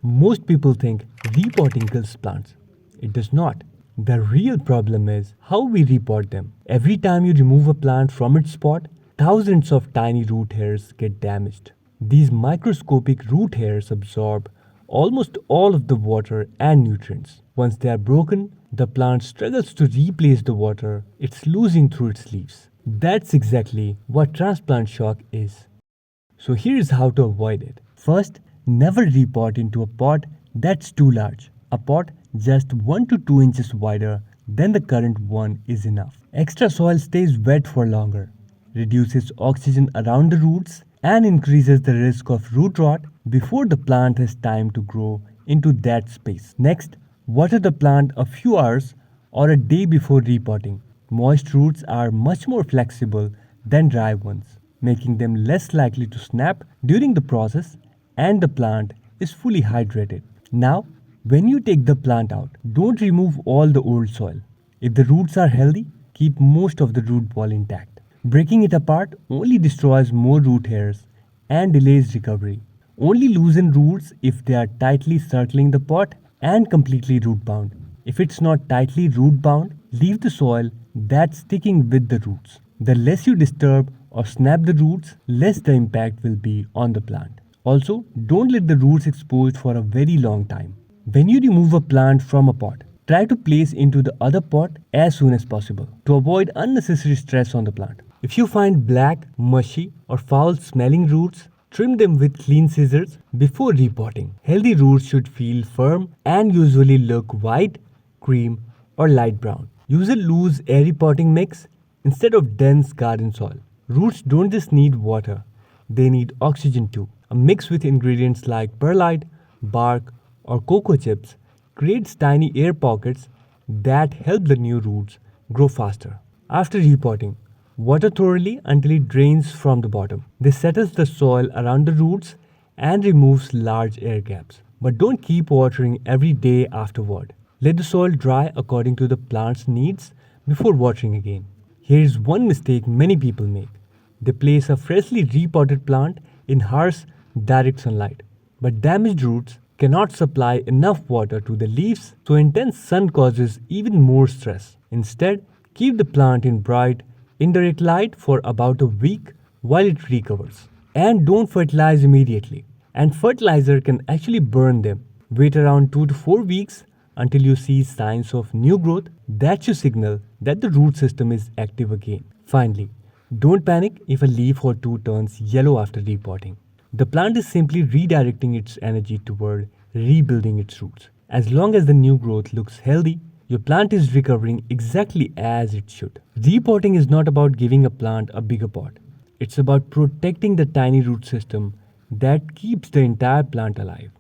Most people think repotting kills plants. It does not. The real problem is how we repot them. Every time you remove a plant from its spot, thousands of tiny root hairs get damaged. These microscopic root hairs absorb almost all of the water and nutrients. Once they are broken, the plant struggles to replace the water it's losing through its leaves. That's exactly what transplant shock is. So here's how to avoid it. First, never repot into a pot that's too large. A pot just 1 to 2 inches wider than the current one is enough. Extra soil stays wet for longer, reduces oxygen around the roots, and increases the risk of root rot before the plant has time to grow into that space. Next, water the plant a few hours or a day before repotting. Moist roots are much more flexible than dry ones, making them less likely to snap during the process, and the plant is fully hydrated. Now, when you take the plant out, don't remove all the old soil. If the roots are healthy, keep most of the root ball intact. Breaking it apart only destroys more root hairs and delays recovery. Only loosen roots if they are tightly circling the pot and completely root bound. If it's not tightly root bound, leave the soil that's sticking with the roots. The less you disturb or snap the roots, less the impact will be on the plant. Also, don't let the roots exposed for a very long time. When you remove a plant from a pot, try to place into the other pot as soon as possible to avoid unnecessary stress on the plant. If you find black, mushy, or foul smelling roots, trim them with clean scissors before repotting. Healthy roots should feel firm and usually look white, cream, or light brown. Use a loose, airy potting mix instead of dense garden soil. Roots don't just need water, they need oxygen too. A mix with ingredients like perlite, bark, or cocoa chips creates tiny air pockets that help the new roots grow faster. After repotting, water thoroughly until it drains from the bottom. This settles the soil around the roots and removes large air gaps. But don't keep watering every day afterward. Let the soil dry according to the plant's needs before watering again. Here's one mistake many people make. They place a freshly repotted plant in harsh, direct sunlight. But damaged roots cannot supply enough water to the leaves, so intense sun causes even more stress. Instead, keep the plant in bright, indirect light for about a week while it recovers. And don't fertilize immediately. And fertilizer can actually burn them. Wait around 2 to 4 weeks until you see signs of new growth. That's your signal that the root system is active again. Finally, don't panic if a leaf or two turns yellow after repotting. The plant is simply redirecting its energy toward rebuilding its roots. As long as the new growth looks healthy, your plant is recovering exactly as it should. Repotting is not about giving a plant a bigger pot. It's about protecting the tiny root system that keeps the entire plant alive.